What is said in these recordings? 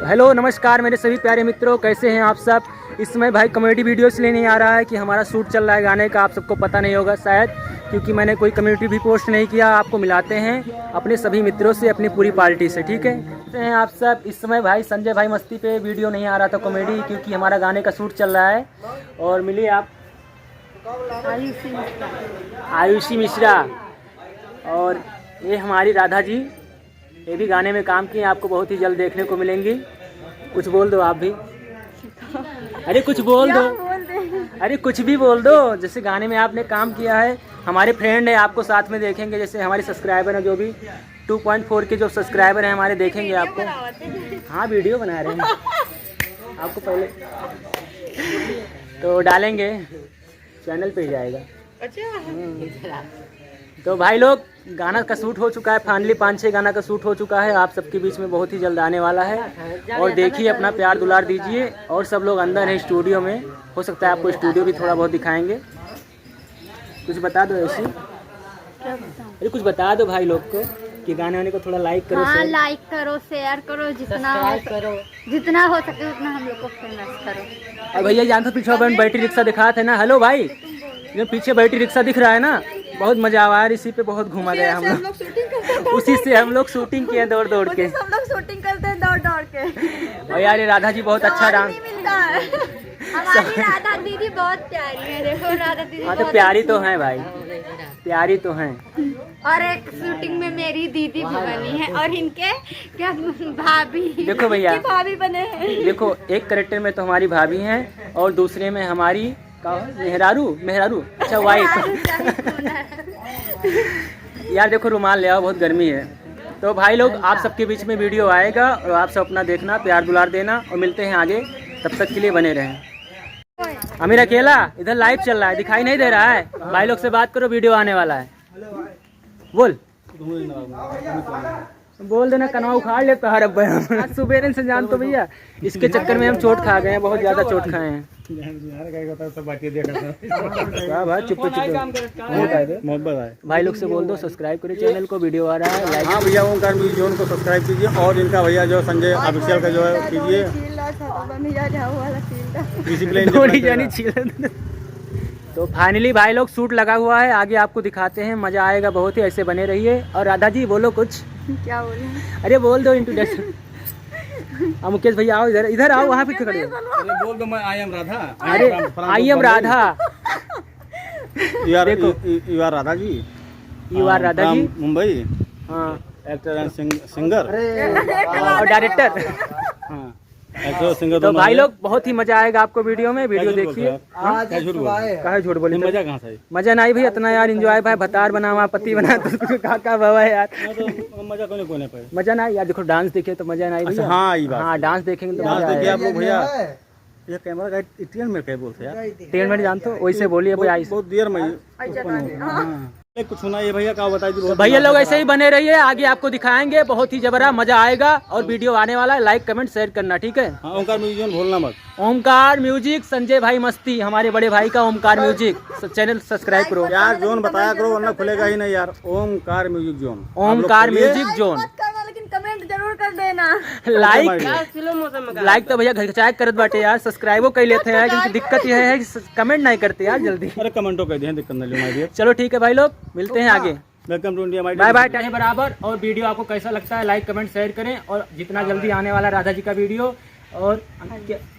Hello नमस्कार मेरे सभी प्यारे मित्रों, कैसे हैं आप सब। इस समय भाई कॉमेडी वीडियो इसलिए नहीं आ रहा है कि हमारा शूट चल रहा है गाने का, आप सबको पता नहीं होगा शायद, क्योंकि मैंने कोई कम्युनिटी भी पोस्ट नहीं किया। आपको मिलाते हैं अपने सभी मित्रों से, अपनी पूरी पार्टी से, ठीक है। कैसे हैं आप सब। इस समय भाई संजय भाई मस्ती पे वीडियो नहीं आ रहा था कॉमेडी, क्योंकि हमारा गाने का शूट चल रहा है। और मिलिए आप आयुषी मिश्रा, और ये हमारी राधा जी, ये भी गाने में काम किए, आपको बहुत ही जल्द देखने को मिलेंगी। कुछ बोल दो आप भी। अरे कुछ बोल दो, अरे कुछ भी बोल दो। जैसे गाने में आपने काम किया है, हमारे फ्रेंड है, आपको साथ में देखेंगे। जैसे हमारे सब्सक्राइबर हैं, जो भी 2.4 के जो सब्सक्राइबर हैं हमारे, देखेंगे आपको। हाँ वीडियो बना रहे हैं आपको, पहले तो डालेंगे, चैनल पे ही जाएगा। तो भाई लोग, गाना का शूट हो चुका है फाइनली, 5-6 गाना का शूट हो चुका है, आप सबके बीच में बहुत ही जल्द आने वाला है। और देखिए, अपना प्यार दुलार दीजिए। और सब लोग अंदर हैं स्टूडियो में, हो सकता है आपको स्टूडियो भी थोड़ा बहुत दिखाएंगे। कुछ बता दो ऐसी, अरे कुछ बता दो भाई लोग को कि गाने वाने को थोड़ा लाइक करो। हाँ, लाइक करो, शेयर करो, जितना हो सके उतना हम लोग को फेमस करो। और भैया जानते हो पीछे बैटरी रिक्शा दिखा थे ना। हेलो भाई, जो पीछे बैटरी रिक्शा दिख रहा है ना, बहुत मजा आ रहा है। इसी पे बहुत घुमा गया हम लोग, उसी से हम लोग शूटिंग किए दौड़ दौड़ के। हम लोग शूटिंग करते हैं दौड़ दौड़ के। और यार ये राधा जी बहुत अच्छा डांस, हमारी राधा दीदी बहुत प्यारी है। देखो राधा दीदी, हाँ तो प्यारी तो है भाई, प्यारी तो हैं। और एक शूटिंग में मेरी दीदी भी बनी है, और इनके क्या भाभी, देखो भैया, भाभी बने हैं। देखो एक कैरेक्टर में तो हमारी भाभी हैं, और दूसरे में हमारी मेहरारू, अच्छा वाइफ। यार देखो रुमाल ले आओ, बहुत गर्मी है। तो भाई लोग, आप सबके बीच में वीडियो आएगा, और आप सब अपना देखना, प्यार दुलार देना, और मिलते हैं आगे। तब तक के लिए बने रहें। अमीर अकेला इधर लाइव चल रहा है, दिखाई नहीं दे रहा है। भाई लोग से बात करो, वीडियो आने वाला है। बोल देना, कनवा उखाड़ लेता है। अब आज सुबह से जान तो भैया, इसके चक्कर में हम चोट खा गए हैं, बहुत ज्यादा चोट खाए हैं। भाई लोग से बोल दो सब्सक्राइब करिए चैनल को, वीडियो आ रहा है लाइक। हाँ भैया, ओमकार म्यूजिक जोन को सब्सक्राइब कीजिए, और इनका भैया जो संजय ऑफिशियल का जो है कीजिए। तो फाइनली भाई लोग शूट लगा हुआ है, आगे आपको दिखाते हैं, मजा आएगा बहुत ही, ऐसे बने रहिए। और राधा जी बोलो कुछ। क्या बोले? अरे बोल दो इंट्रोडक्शन। मुकेश भैया आओ, इधर आओ, वहाँ पे खड़े हो। बोल दो, मैं आई एम राधा। अरे आई एम राधा। देखो you are Radha ji, you are Radha ji, Mumbai. हाँ, एक्टर एंड सिंगर और डायरेक्टर। हाँ, एक्टर सिंगर। तो भाई लोग, बहुत ही मजा आएगा आपको वीडियो में, वीडियो देखिए। कहे झूठ बोले, मजा कहाँ से? मजा नहीं भाई, इतना यार एंजॉय भाई, भतार बना हुआ पति बना, तो काका बाबा यार, मजा कोने पे मजा नहीं यार। देखो डांस देखे तो मजा नहीं भैया। हाँ, डांस देखेंगे तो डांस मजा देखिए आएगा। आप लोग भैया। ये कैमरा का इटियन में क्या बोलते हैं यार, टेन मिनट जानते हो, वैसे बोलिए भाई। बहुत देर में कुछ सुना ये भैया, क्या बताइए। भैया लोग ऐसे ही बने रहिए, आगे आपको दिखाएंगे, बहुत ही जबरदस्त मजा आएगा। और वीडियो आने वाला है, लाइक कमेंट शेयर करना, ठीक है। हाँ, ओमकार म्यूजिक भूलना मत। ओमकार म्यूजिक, संजय भाई मस्ती, हमारे बड़े भाई का ओमकार म्यूजिक चैनल सब्सक्राइब करो यार। जोन बताया करो, वरना खुलेगा ही नहीं यार। Omkar music zone, Omkar music zone. लेकिन कमेंट जरूर कर देना, लाइक तो भैया घर चाय करत बाटे यार, सब्सक्राइबो कर लेते हैं, क्योंकि दिक्कत यह है कि कमेंट नहीं करते यार जल्दी। अरे कमेंटो कर दिए, दिक्कत नहीं। चलो ठीक है भाई लोग, मिलते हैं आगे। Welcome to India, bye bye, time बराबर। और वीडियो आपको कैसा लगता है, लाइक कमेंट शेयर करें। और जितना जल्दी आने वाला राधा जी का वीडियो, और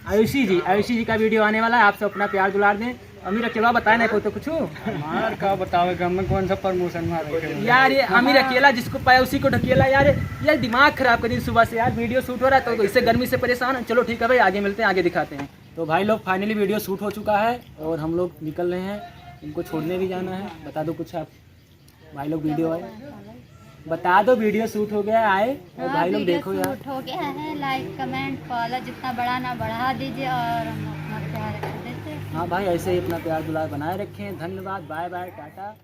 आयुषी जी का वीडियो आने वाला है, आप सब अपना प्यार दुलार दें। अमीर अकेला बताए नहीं तो कुछ क्या बताओ, में कौन सा प्रमोशन मार यार। ये अमीर अकेला जिसको पाया उसी को ढकेला यार, दिमाग खराब कर दी सुबह से यार। वीडियो शूट हो रहा है तो इससे गर्मी से परेशान है। चलो ठीक है भाई, आगे मिलते हैं, आगे दिखाते हैं। तो भाई लोग, फाइनली वीडियो शूट हो चुका है, और हम लोग निकल रहे हैं, इनको छोड़ने भी जाना है। बता दो कुछ आप भाई लोग, वीडियो आए बता दो, वीडियो शूट हो गया आए। और भाई लोग देखो यार, शूट हो गया है, लाइक कमेंट फॉलो जितना बढ़ाना बढ़ा दीजिए, और हम अपना प्यार देते हैं। हाँ भाई, ऐसे ही अपना प्यार दुलार बनाए रखें। धन्यवाद, बाय बाय, टाटा।